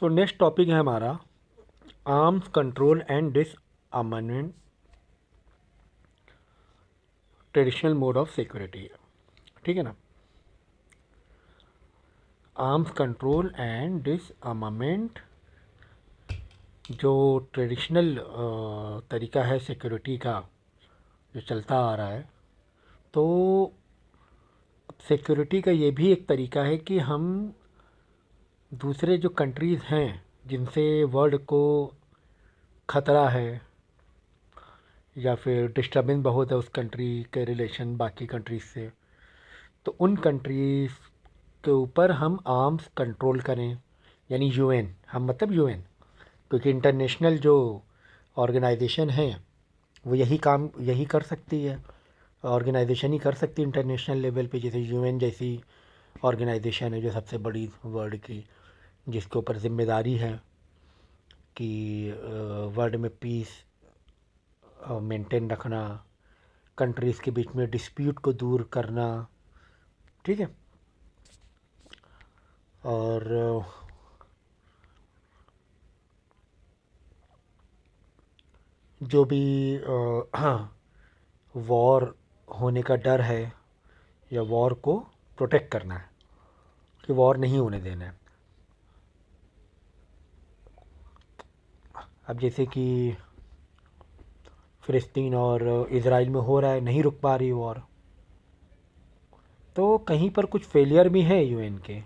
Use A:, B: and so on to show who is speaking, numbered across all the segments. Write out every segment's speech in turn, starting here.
A: So next topic है हमारा arms control and disarmament traditional mode of security. ठीक है ना। आर्म्स कंट्रोल एंड डिसआर्ममेंट जो ट्रेडिशनल तरीका है सिक्योरिटी का जो चलता आ रहा है, तो सिक्योरिटी का ये भी एक तरीका है कि हम दूसरे जो कंट्रीज़ हैं जिनसे वर्ल्ड को ख़तरा है या फिर डिस्टर्बेंस बहुत है उस कंट्री के रिलेशन बाकी कंट्रीज़ से, तो उन कंट्रीज़ के ऊपर हम आर्म्स कंट्रोल करें। यानी यूएन, हम मतलब यूएन, क्योंकि इंटरनेशनल जो ऑर्गेनाइजेशन है वो यही काम यही कर सकती है। ऑर्गेनाइजेशन ही कर सकती है इंटरनेशनल लेवल पे, जैसे यूएन जैसी ऑर्गेनाइजेशन है जो सबसे बड़ी वर्ल्ड की, जिसके ऊपर जिम्मेदारी है कि वर्ल्ड में पीस मेंटेन रखना, कंट्रीज़ के बीच में डिस्प्यूट को दूर करना। ठीक है। और जो भी वॉर होने का डर है या वॉर को प्रोटेक्ट करना है कि वॉर नहीं होने देना है। अब जैसे कि फ़िलिस्तीन और इज़राइल में हो रहा है, नहीं रुक पा रही वॉर, तो कहीं पर कुछ फेलियर भी है यूएन के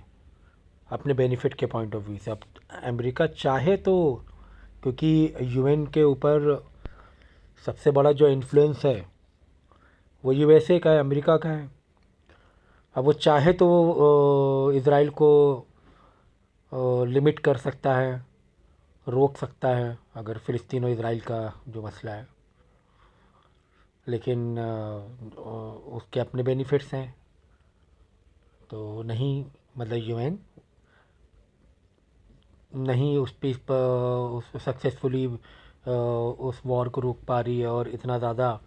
A: अपने बेनिफिट के पॉइंट ऑफ व्यू से। अब अमेरिका चाहे तो, क्योंकि यूएन के ऊपर सबसे बड़ा जो इन्फ्लुएंस है वो यूएसए का है, अमेरिका का है। अब वो चाहे तो इज़राइल को लिमिट कर सकता है, रोक सकता है अगर फ़िलिस्तीन और इज़राइल का जो मसला है, लेकिन उसके अपने बेनिफिट्स हैं। तो नहीं, मतलब यूएन नहीं उस पीस पर उस सक्सेसफुली उस वॉर को रोक पा रही है, और इतना ज़्यादा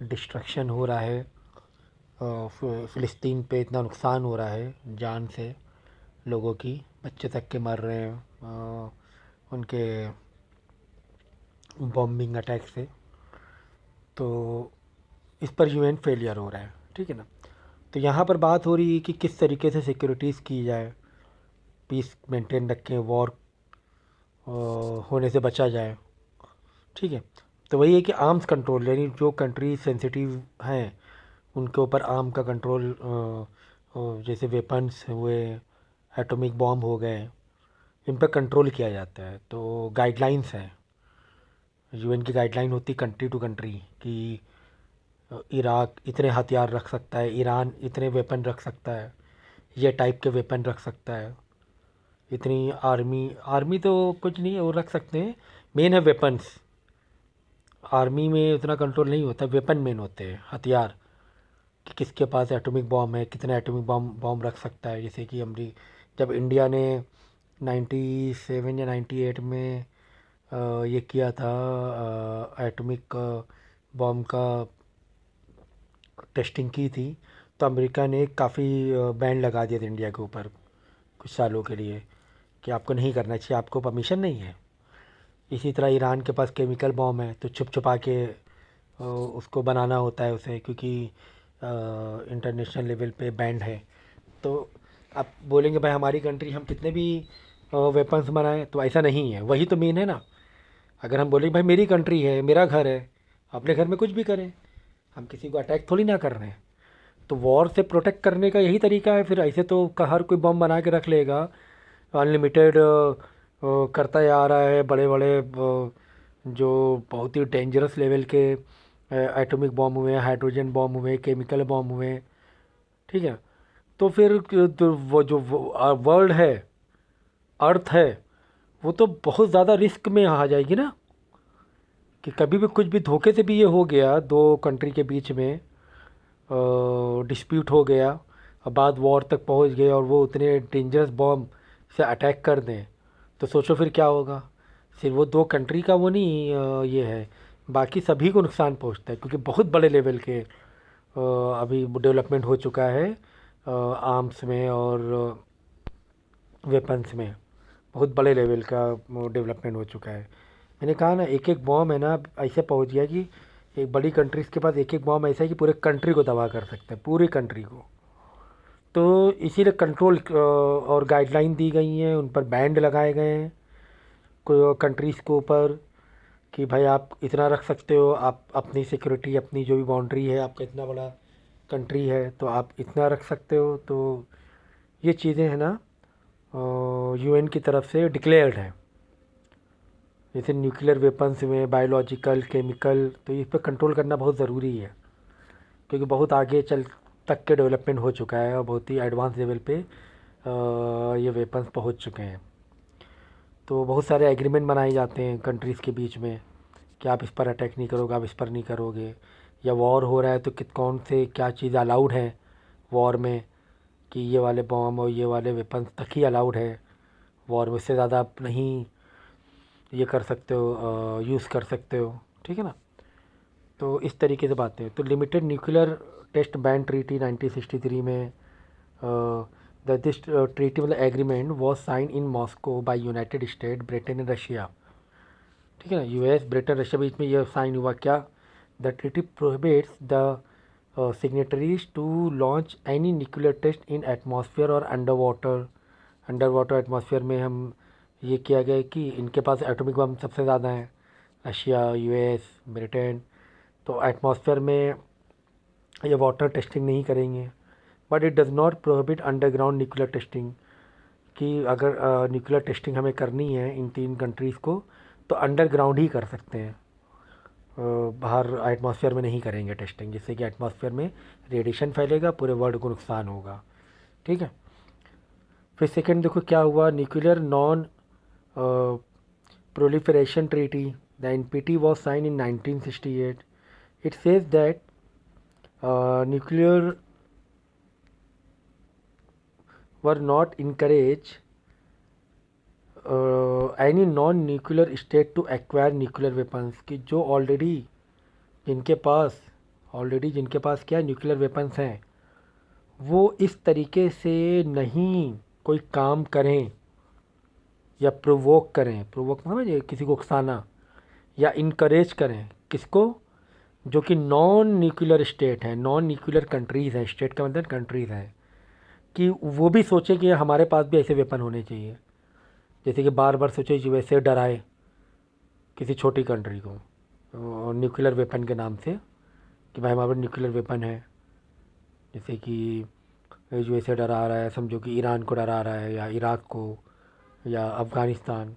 A: डिस्ट्रक्शन हो रहा है, फ़िलिस्तीन पे इतना नुकसान हो रहा है, जान से लोगों की, बच्चे तक के मर रहे हैं उनके बॉम्बिंग अटैक से। तो इस पर यूएन फेलियर हो रहा है। ठीक है ना। तो यहाँ पर बात हो रही है कि किस तरीके से सिक्योरिटीज़ की जाए, पीस मेंटेन रखें, वॉर होने से बचा जाए। ठीक है। तो वही है कि आर्म्स कंट्रोल, यानी जो कंट्री सेंसिटिव हैं उनके ऊपर आर्म का कंट्रोल, जैसे वेपन्स हुए, एटॉमिक बॉम्ब हो गए, इन पर कंट्रोल किया जाता है। तो गाइडलाइंस हैं, यूएन की गाइडलाइन होती कंट्री टू कंट्री कि इराक इतने हथियार रख सकता है, ईरान इतने वेपन रख सकता है, ये टाइप के वेपन रख सकता है, इतनी आर्मी आर्मी तो कुछ नहीं है वो रख सकते हैं, मेन है वेपन्स। आर्मी में उतना कंट्रोल नहीं होता, वेपन मेन होते हैं, हथियार, कि किसके पास एटॉमिक बॉम्ब है, कितना एटॉमिक बॉम्ब रख सकता है। जैसे कि जब इंडिया ने 97 या 98 में ये किया था, एटॉमिक बॉम्ब का टेस्टिंग की थी, तो अमेरिका ने काफ़ी बैन लगा दिया था इंडिया के ऊपर कुछ सालों के लिए, कि आपको नहीं करना चाहिए, आपको परमिशन नहीं है। इसी तरह ईरान के पास केमिकल बॉम्ब है, तो छुप छुपा के उसको बनाना होता है उसे, क्योंकि इंटरनेशनल लेवल पे बैंड है। तो आप बोलेंगे भाई हमारी कंट्री हम कितने भी वेपन्स बनाएं, तो ऐसा नहीं है, वही तो मेन है ना। अगर हम बोलेंगे भाई मेरी कंट्री है, मेरा घर है, अपने घर में कुछ भी करें, हम किसी को अटैक थोड़ी ना कर रहे हैं। तो वॉर से प्रोटेक्ट करने का यही तरीका है। फिर ऐसे तो हर कोई बम बना के रख लेगा, अनलिमिटेड करता जा रहा है, बड़े बड़े जो बहुत ही डेंजरस लेवल के एटॉमिक बॉम्ब हुए, हाइड्रोजन बॉम्ब हुए, केमिकल बॉम्ब हुए। ठीक है। तो फिर तो वो जो वर्ल्ड है, अर्थ है, वो तो बहुत ज़्यादा रिस्क में आ जाएगी ना, कि कभी भी कुछ भी धोखे से भी ये हो गया, दो कंट्री के बीच में डिस्प्यूट हो गया और बाद वॉर तक पहुंच गए, और वो उतने डेंजरस बॉम्ब से अटैक कर दें, तो सोचो फिर क्या होगा। सिर्फ वो दो कंट्री का वो नहीं, ये है, बाकी सभी को नुकसान पहुंचता है, क्योंकि बहुत बड़े लेवल के अभी डेवलपमेंट हो चुका है आर्म्स में और वेपन्स में। बहुत बड़े लेवल का डेवलपमेंट हो चुका है। मैंने कहा ना, एक एक बॉम्ब है ना ऐसे पहुंच गया कि एक बड़ी कंट्रीज़ के पास एक एक बॉम्ब ऐसा है कि पूरे कंट्री को तबाह कर सकते हैं, पूरी कंट्री को। तो इसीलिए कंट्रोल और गाइडलाइन दी गई हैं, उन पर बैंड लगाए गए हैं कंट्रीज़ के ऊपर कि भाई आप इतना रख सकते हो, आप अपनी सिक्योरिटी, अपनी जो भी बाउंड्री है, आपका इतना बड़ा कंट्री है तो आप इतना रख सकते हो। तो ये चीज़ें हैं ना यूएन की तरफ से डिक्लेयर्ड है। जैसे न्यूक्लियर वेपन्स में बायोलॉजिकल, केमिकल, तो इस पर कंट्रोल करना बहुत ज़रूरी है, क्योंकि बहुत आगे चल तक के डेवलपमेंट हो चुका है और बहुत ही एडवांस लेवल पे ये वेपन्स पहुंच चुके हैं। तो बहुत सारे एग्रीमेंट बनाए जाते हैं कंट्रीज़ के बीच में कि आप इस पर अटैक नहीं करोगे, आप इस पर नहीं करोगे, या वॉर हो रहा है तो कौन से क्या चीज़ अलाउड है वॉर में, कि ये वाले बॉम्ब और ये वाले वेपन्स तक ही अलाउड है वॉर में, उससे ज़्यादा आप नहीं ये कर सकते हो, यूज़ कर सकते हो। ठीक है ना। तो इस तरीके से बातें हैं। तो limited nuclear test ban treaty 1963 में दिस ट्रीटी मतलब agreement was signed in Moscow by United State, Britain and Russia. ठीक है ना। यूएस, ब्रिटेन, रशिया बीच में ये साइन हुआ क्या, the treaty prohibits the signatories to launch any nuclear test in atmosphere और अंडर वाटर एटमॉस्फेयर में हम ये किया गया है कि इनके पास एटॉमिक बम सबसे ज़्यादा हैं, रशिया, यूएस, ब्रिटेन। तो एटमॉस्फेयर में ये वाटर टेस्टिंग नहीं करेंगे। But it does not prohibit underground nuclear testing, कि अगर न्यूक्लियर टेस्टिंग हमें करनी है इन तीन कंट्रीज़ को तो अंडरग्राउंड ही कर सकते हैं, बाहर एटमॉस्फेयर में नहीं करेंगे टेस्टिंग, जिससे कि एटमॉस्फेयर में रेडिएशन फैलेगा, पूरे वर्ल्ड को नुकसान होगा। ठीक है। फिर सेकंड देखो क्या हुआ, nuclear non proliferation treaty, the NPT was signed in 1968। It says that nuclear were not encourage any non nuclear state to acquire nuclear weapons, कि जो जिनके पास क्या न्यूक्लियर वेपन्स हैं वो इस तरीके से नहीं कोई काम करें या प्रोवोक समझे, किसी को उकसाना, या इनकरेज करें किसको, जो कि नॉन न्यूक्लियर स्टेट है, नॉन न्यूक्लियर कंट्रीज़ हैं, स्टेट का मतलब कंट्रीज़ हैं, कि वो भी सोचे कि हमारे पास भी ऐसे वेपन होने चाहिए। जैसे कि बार बार सोचे यूएसए डराए किसी छोटी कंट्री को न्यूक्लियर वेपन के नाम से कि भाई हमारे पास न्यूक्लियर वेपन है। जैसे कि यूएसए डरा रहा है, समझो कि ईरान को डरा रहा है, या इराक को, या अफ़गानिस्तान,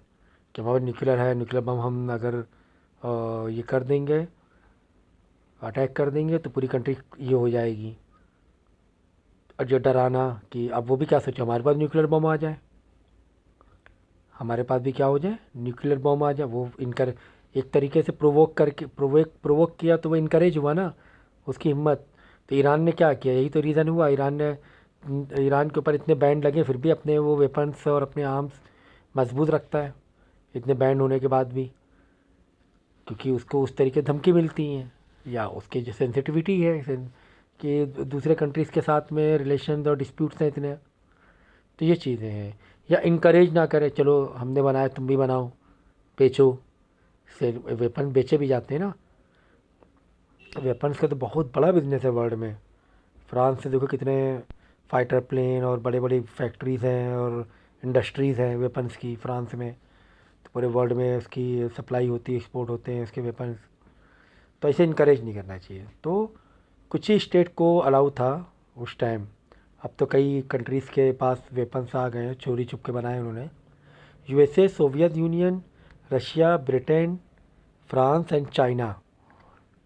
A: कि हमारे पास न्यूक्लियर है, न्यूक्लियर बम हम अगर ये कर देंगे, अटैक कर देंगे तो पूरी कंट्री ये हो जाएगी। और जो डराना कि अब वो भी क्या सोचे हमारे पास न्यूक्लियर बम आ जाए, हमारे पास भी क्या हो जाए, न्यूक्लियर बम आ जाए। वो इनकर एक तरीके से प्रोवोक किया तो वो इनकरेज हुआ ना उसकी हिम्मत। तो ईरान ने क्या किया, यही तो रीज़न हुआ, ईरान के ऊपर इतने बैंड लगे फिर भी अपने वो वेपन्स और अपने आर्म्स मजबूत रखता है इतने बैंड होने के बाद भी, क्योंकि उसको उस तरीके धमकी मिलती हैं, या उसकी जो सेंसिटिविटी है कि दूसरे कंट्रीज़ के साथ में रिलेशन और डिस्प्यूट्स हैं इतने। तो ये चीज़ें हैं। या इनकरेज ना करे, चलो हमने बनाया तुम भी बनाओ, बेचो, से वेपन बेचे भी जाते हैं ना। वेपन्स का तो बहुत बड़ा बिजनेस है वर्ल्ड में। फ्रांस से देखो कितने फाइटर प्लेन और बड़े बड़ी फैक्ट्रीज़ हैं और इंडस्ट्रीज़ हैं वेपन्स की फ्रांस में। तो पूरे वर्ल्ड में उसकी सप्लाई होती है, एक्सपोर्ट होते हैं उसके वेपन्स। तो ऐसे इनकरेज नहीं करना चाहिए। तो कुछ ही स्टेट को अलाउ था उस टाइम, अब तो कई कंट्रीज़ के पास वेपन्स आ गए हैं, चोरी छुप के बनाए उन्होंने। USA, Soviet union, Russia, Britain, France and China,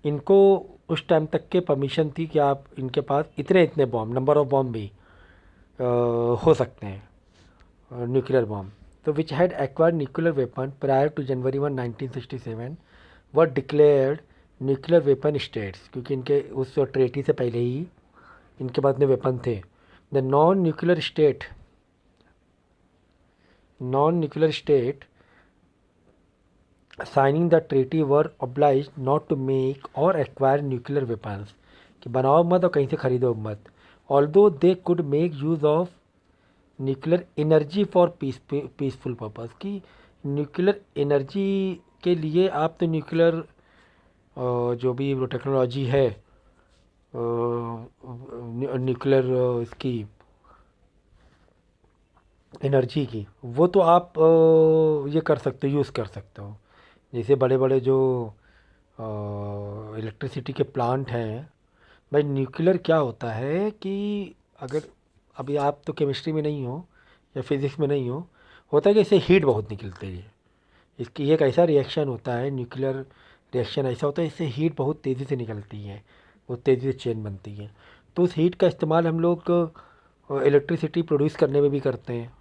A: इनको उस टाइम तक के परमिशन थी कि आप इनके पास इतने इतने बॉम्ब, नंबर ऑफ बॉम्ब भी हो सकते हैं न्यूक्लियर बॉम्ब। तो which had acquired nuclear weapon prior to January 1 1967 were declared nuclear weapon states, क्योंकि इनके उस ट्रेटी से पहले ही इनके पास इतने वेपन थे। The non nuclear state signing the treaty were obliged not to make और एक्वायर न्यूक्लियर वेपन्स, कि बनाओ मत और कहीं से खरीदो मत। Although they could make use of nuclear energy for peaceful purpose, कि न्यूक्लियर एनर्जी के लिए आप तो न्यूक्लियर जो भी वो टेक्नोलॉजी है, न्यूक्लियर इसकी एनर्जी की, वो तो आप ये कर सकते हो, यूज़ कर सकते हो। जैसे बड़े बड़े जो इलेक्ट्रिसिटी के प्लांट हैं, भाई न्यूक्लियर क्या होता है कि अगर अभी आप तो केमिस्ट्री में नहीं हो या फिज़िक्स में नहीं हो, होता है कि इससे हीट बहुत निकलती है। इसकी एक ऐसा रिएक्शन होता है, न्यूक्लियर रिएक्शन ऐसा होता है, इससे हीट बहुत तेज़ी से निकलती है, बहुत तेज़ी से चेन बनती है। तो उस हीट का इस्तेमाल हम लोग इलेक्ट्रिसिटी प्रोड्यूस करने में भी करते हैं।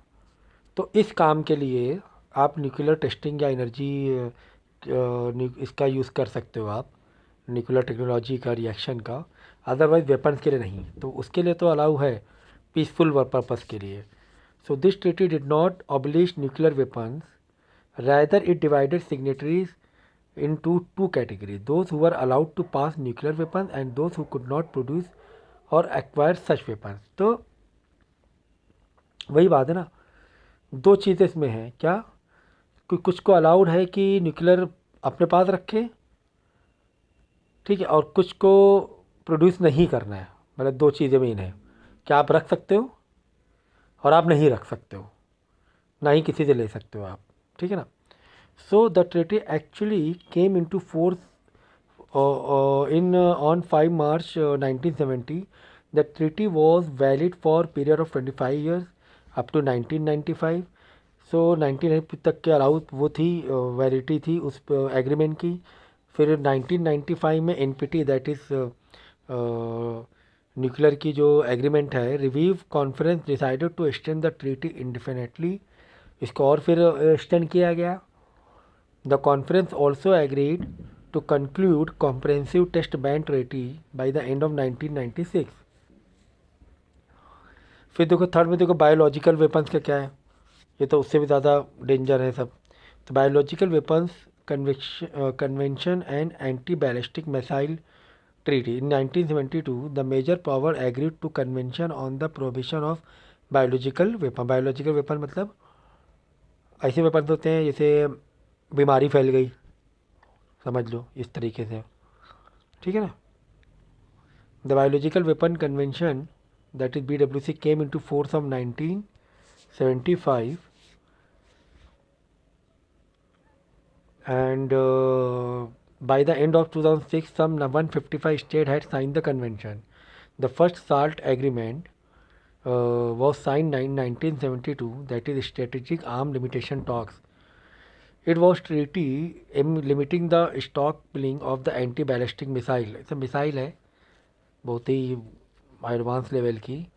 A: तो इस काम के लिए आप न्यूक्लियर टेस्टिंग या एनर्जी इसका यूज़ कर सकते हो आप, न्यूक्लियर टेक्नोलॉजी का, रिएक्शन का। अदरवाइज वेपन्स के लिए नहीं, तो उसके लिए तो अलाउ है पीसफुल पर्पस के लिए। So this treaty did not abolish nuclear weapons, rather it divided signatories into two categories: those who were allowed to pass nuclear weapons and those who could not produce or acquire such weapons। तो वही बात है ना, दो चीज़ें इसमें हैं क्या, कि कुछ को अलाउड है कि न्यूक्लियर अपने पास रखे, ठीक है, और कुछ को प्रोड्यूस नहीं करना है। मतलब दो चीज़ें मेन है, क्या आप रख सकते हो और आप नहीं रख सकते हो, ना ही किसी से ले सकते हो आप, ठीक है ना। So the treaty actually came into force on 5 March 1970. The treaty was valid for period of 25 years up to 1995। सो 1990 तक के अलाउ वो थी, वैलिडिटी थी उस एग्रीमेंट की। फिर 1995 में एनपीटी, दैट इज़ न्यूक्लियर की जो एग्रीमेंट है, review conference decided to extend the treaty indefinitely. इसको और फिर एक्सटेंड किया गया। The conference also agreed to conclude comprehensive test ban treaty by the end of 1996। फिर देखो थर्ड में, देखो बायोलॉजिकल वेपन्स का क्या है, ये तो उससे भी ज़्यादा डेंजर है सब। तो biological weapons convention and anti ballistic missile treaty in 1972, the major power agreed to convention on the prohibition of biological weapon. Biological weapon मतलब ऐसे वेपन होते हैं जैसे बीमारी फैल गई, समझ लो इस तरीके से, ठीक है ना। The biological weapon convention, that is BWC, came into force of 1975 and by the end of 2006 some 155 states had signed the convention। The first SALT agreement was signed in 1972, that is Strategic Arm Limitation Talks। It was treaty limiting the stockpiling of the anti-ballistic missile। ऐसा missile है बहुत ही advance level की,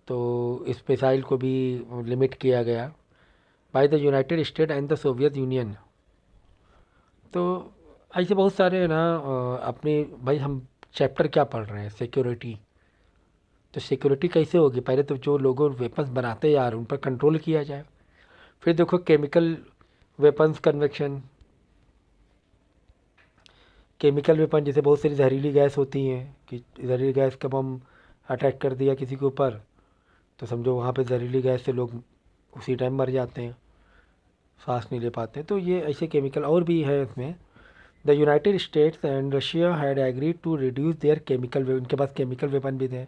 A: तो इस missile को भी limit किया गया by the United state and the Soviet union. तो ऐसे बहुत सारे है ना अपने, भाई हम चैप्टर क्या पढ़ रहे हैं, सिक्योरिटी। तो सिक्योरिटी कैसे होगी, पहले तो जो लोगों वेपन्स बनाते हैं यार उन पर कंट्रोल किया जाए। फिर देखो chemical weapons convection, chemical weapon जैसे बहुत सारी जहरीली गैस होती हैं, कि जहरीली गैस कब हम अटैक कर दिया किसी के ऊपर, तो समझो वहाँ पे जहरीली गैस से लोग उसी टाइम मर जाते हैं, सांस नहीं ले पाते। तो ये ऐसे केमिकल और भी है इसमें। The United States and Russia had agreed to reduce their chemical, उनके पास केमिकल वेपन भी थे,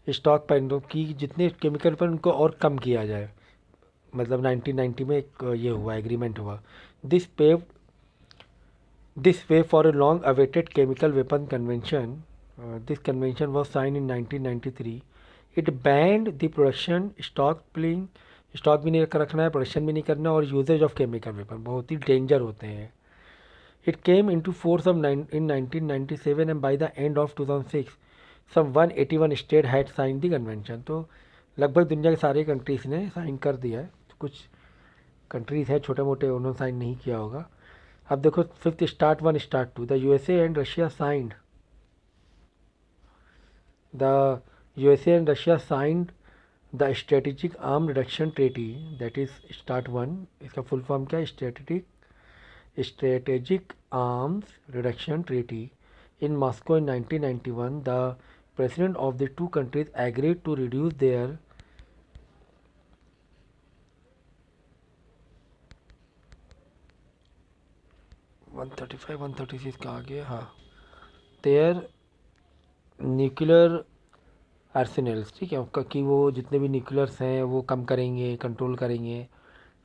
A: स्टॉक पैंडो की जितने केमिकल वेपन उनको और कम किया जाए। मतलब 1990 में एक ये हुआ, एग्रीमेंट हुआ। This pave this way for a long awaited chemical weapon convention। This convention was signed in 1993। It banned the production, stockpiling, stock भी नहीं रखना है, प्रोडक्शन भी नहीं करना, और यूजेज ऑफ केमिकल वेपन बहुत ही डेंजर होते हैं। It came into force of in 1997 and by the end of 2006 some 181 state had sign the convention. तो लगभग दुनिया के सारे कंट्रीज़ ने साइन कर दिया है। कुछ कंट्रीज़ हैं छोटे मोटे, उन्होंने साइन नहीं किया होगा। अब देखो fifth start 1 start 2, the USA and Russia signed, the USA and Russia signed the strategic arm reduction treaty, that is start 1। इसका फुल फॉर्म क्या है, strategic arms reduction treaty in Moscow in 1991। The president of the two countries agreed to reduce their 135 136 कहाँ गया, हाँ, there nuclear Arsenal's, ठीक है, कि वो जितने भी न्यूक्लियर्स हैं वो कम करेंगे, कंट्रोल करेंगे।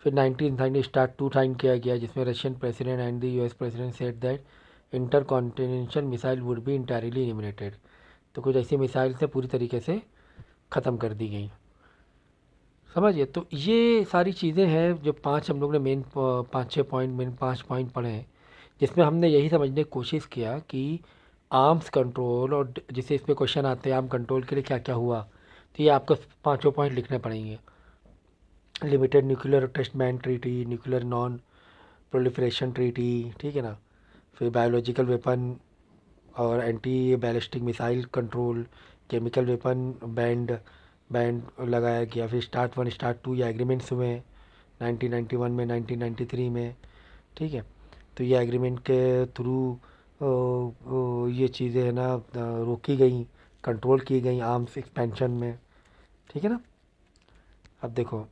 A: फिर 1990 स्टार्ट टू साइन किया गया, जिसमें Russian president and the US president said that intercontinental missile would be entirely eliminated. तो कुछ ऐसी मिसाइल से पूरी तरीके से ख़त्म कर दी गई, समझिए। तो ये सारी चीज़ें हैं जो पांच हम लोग ने मेन 5-6 पॉइंट, मेन 5 पॉइंट पढ़े हैं, जिसमें हमने यही समझने की कोशिश किया कि आर्म्स कंट्रोल, और जैसे इसमें क्वेश्चन आते हैं आर्म कंट्रोल के लिए क्या क्या हुआ, तो ये आपको पांचों पॉइंट लिखने पड़ेंगे। Limited nuclear test ban treaty, nuclear non proliferation treaty, ठीक है ना, फिर बायोलॉजिकल वेपन और anti ballistic missile control, chemical weapon banned ban लगाया गया। फिर स्टार्ट 1 स्टार्ट 2 ये एग्रीमेंट्स हुए 1991 में, 1993 में, ठीक है। तो ये एग्रीमेंट के थ्रू ये चीज़ें है ना रोकी गई, कंट्रोल की गई आर्म्स एक्सपेंशन में, ठीक है ना। अब देखो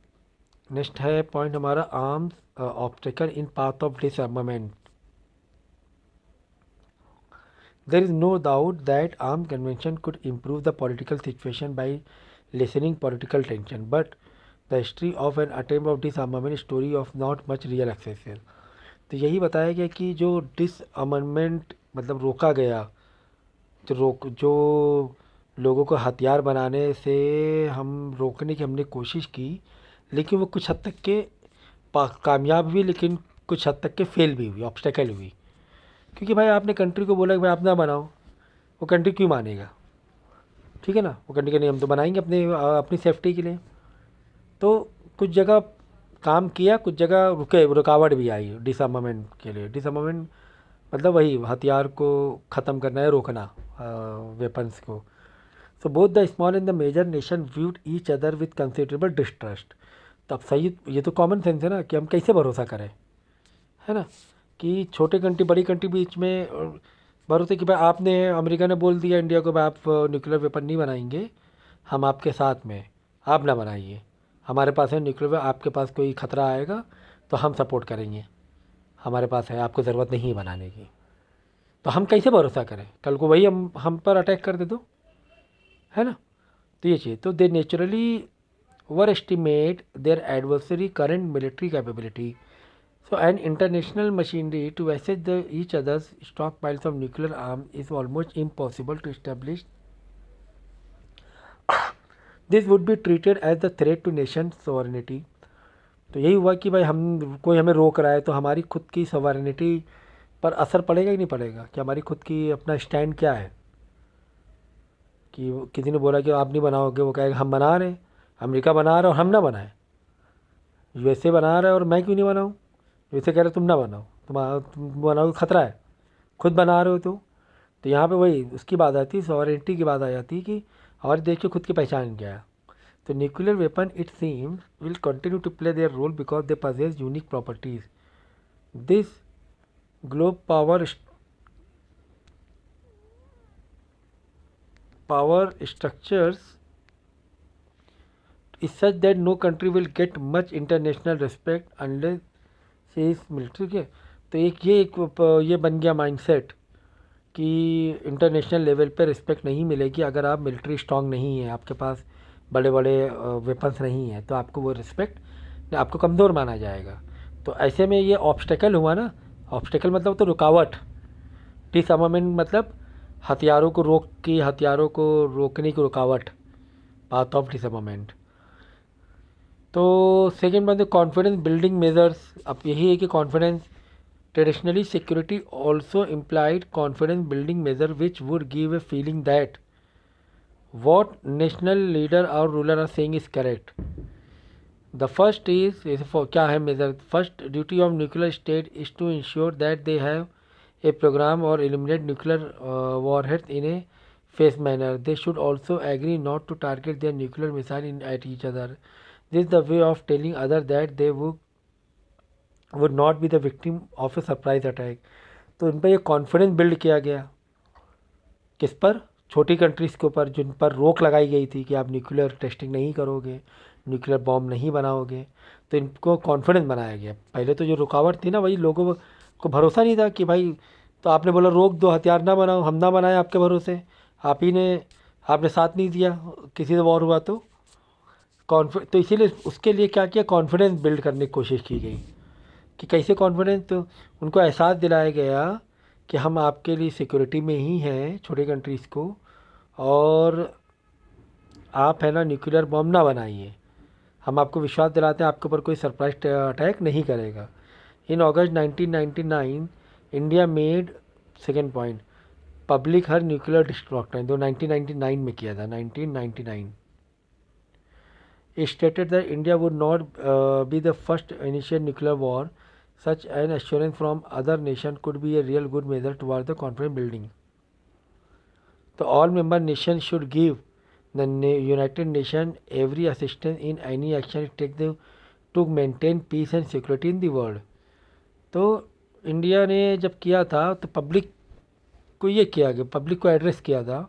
A: नेक्स्ट है पॉइंट हमारा, arms obstacle in path of डिसआर्मामेंट। There is no doubt that armed convention could improve the political situation by lessening political tension, but the history of an attempt of disarmament story of not much real success. तो यही बताया गया कि जो डिसआर्मामेंट मतलब रोका गया, जो लोगों को हथियार बनाने से हम रोकने की हमने कोशिश की, लेकिन वो कुछ हद तक के कामयाब हुई, लेकिन कुछ हद तक के फेल भी हुई, ऑब्स्टेकल हुई। क्योंकि भाई आपने कंट्री को बोला कि भाई आप ना बनाओ, वो कंट्री क्यों मानेगा, ठीक है ना। वो कंट्री के नियम तो बनाएंगे अपनी सेफ्टी के लिए। तो कुछ जगह काम किया, कुछ जगह रुकावट भी आई डिसआर्मामेंट के लिए। डिसआर्मामेंट मतलब वही हथियार को ख़त्म करना है, रोकना वेपन्स को। So both the small and the major nation viewed each other with considerable distrust. तो अब सही, ये तो कॉमन सेंस है ना कि हम कैसे भरोसा करें, है ना, कि छोटे कंट्री बड़ी कंट्री बीच में भरोसे कि भाई आपने, अमेरिका ने बोल दिया इंडिया को भाई आप न्यूक्लियर वेपन नहीं बनाएंगे, हम आपके साथ में, आप ना बनाइए, हमारे पास है न्यूक्लियर, आपके पास कोई ख़तरा आएगा तो हम सपोर्ट करेंगे, हमारे पास है, आपको ज़रूरत नहीं है बनाने की। तो हम कैसे भरोसा करें, कल को वही हम पर अटैक कर दे तो, है ना। तो ये चीज़, तो they naturally overestimate their adversary current military capability. So an international machinery to assess each other's stockpiles of nuclear arms is almost impossible to establish. This would be treated as a threat to nation sovereignty. तो यही हुआ कि भाई हम, कोई हमें रोक रहा है तो हमारी खुद की सॉवरेनिटी पर असर पड़ेगा ही नहीं पड़ेगा, कि हमारी खुद की अपना स्टैंड क्या है। कि किसी ने बोला कि आप नहीं बनाओगे, वो कहेगा हम बना रहे हैं, अमेरिका बना रहा है और हम ना बनाएं, यूएसए बना रहा है और मैं क्यों नहीं बनाऊँ, वैसे कह रहे तुम ना बनाओ, तुम बनाओ खतरा है, खुद बना रहे हो तो यहाँ पे वही उसकी बात आती है, सॉवरेनिटी की बात आ जाती है कि हमारे देश की खुद की पहचान क्या है। तो nuclear weapon it seems will continue to play their role because they possess unique properties. This globe power structures is such that no country will get much international respect unless she is military। ठीक है, तो ये बन गया mindset कि international level पे respect नहीं मिलेगी अगर आप मिलिट्री स्ट्रांग नहीं है, आपके पास बड़े बड़े वेपन्स नहीं है, तो आपको वो रिस्पेक्ट, आपको कमज़ोर माना जाएगा। तो ऐसे में ये ऑब्स्टेकल हुआ ना, ऑब्स्टेकल मतलब तो रुकावट, डिसआर्मामेंट मतलब हथियारों को रोकने की रुकावट, पाथ ऑफ डिसआर्मामेंट। तो सेकेंड बात है कॉन्फिडेंस बिल्डिंग मेजर्स। अब यही है कि confidence, traditionally security also implied confidence building measure which would give a feeling that what national leader और ruler are saying is correct. The first is, क्या है measure, first duty of nuclear state is to ensure that they have a program और eliminate nuclear warheads in a phase manner. They should also agree not to target their nuclear missile in at each other. This is the way of telling others that they would not be the victim of a surprise attack। तो इन पर यह confidence build किया गया, किस पर, छोटी countries के ऊपर, जिन पर रोक लगाई गई थी कि आप न्यूक्लियर टेस्टिंग नहीं करोगे, न्यूक्लियर बॉम्ब नहीं बनाओगे, तो इनको कॉन्फिडेंस बनाया गया। पहले तो जो रुकावट थी ना, वही लोगों को भरोसा नहीं था कि भाई, तो आपने बोला रोक दो, हथियार ना बनाओ, हम ना बनाए आपके भरोसे, आप ही ने, आपने साथ नहीं दिया, किसी से वॉर हुआ तो तो इसीलिए उसके लिए क्या किया, कॉन्फिडेंस बिल्ड करने की कोशिश की गई। कि कैसे कॉन्फिडेंस, तो उनको एहसास दिलाया गया कि हम आपके लिए सिक्योरिटी में ही हैं, छोटे कंट्रीज़ को, और आप है ना न्यूक्लियर बॉम्ब ना बनाइए, हम आपको विश्वास दिलाते हैं आपके ऊपर कोई सरप्राइज अटैक नहीं करेगा। In August 1999 India made, second point, public her nuclear destructor, जो 1999 में किया था, 1999 stated that India would not be the first to initiate nuclear war. Such an assurance from other nations could be a real good measure towards the confidence building. So all member nations should give the United Nations every assistance in any action it takes to maintain peace and security in the world. तो India ने जब किया था तो public को ये किया गया, पब्लिक को एड्रेस किया था,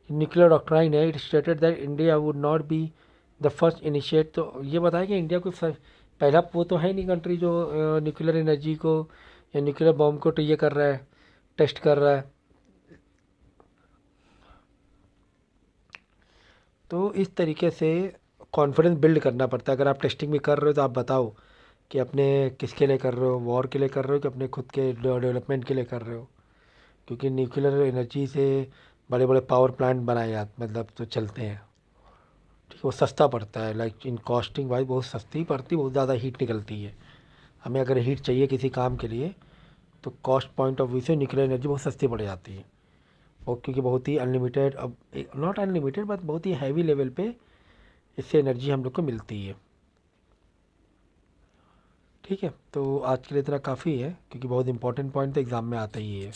A: न्यूक्लियर डॉक्ट्राइन है, it stated that India would not be the first initiate. तो ये बताया कि इंडिया कोई पहला वो तो है नहीं कंट्री जो न्यूक्लियर एनर्जी को या न्यूक्लियर बॉम्ब को तो ये कर रहा है, टेस्ट कर रहा है। तो इस तरीके से कॉन्फिडेंस बिल्ड करना पड़ता है। अगर आप टेस्टिंग भी कर रहे हो तो आप बताओ कि अपने किसके लिए कर रहे हो, वॉर के लिए कर रहे हो कि अपने खुद के डेवलपमेंट के लिए कर रहे हो। क्योंकि न्यूक्लियर एनर्जी से बड़े बड़े पावर प्लांट बनाए जाते, मतलब तो चलते हैं, ठीक है, वो सस्ता पड़ता है, लाइक इन कॉस्टिंग वाइज बहुत सस्ती पड़ती, बहुत ज़्यादा हीट निकलती है। हमें अगर हीट चाहिए किसी काम के लिए तो कॉस्ट पॉइंट ऑफ व्यू से न्यूक्लियर एनर्जी बहुत सस्ती पड़ जाती है। और क्योंकि बहुत ही अनलिमिटेड, अब नॉट अनलिमिटेड बट बहुत ही हैवी लेवल पे इससे एनर्जी हम लोग को मिलती है। ठीक है, तो आज के लिए इतना काफ़ी है क्योंकि बहुत इंपॉर्टेंट पॉइंट तो एग्ज़ाम में आता ही है।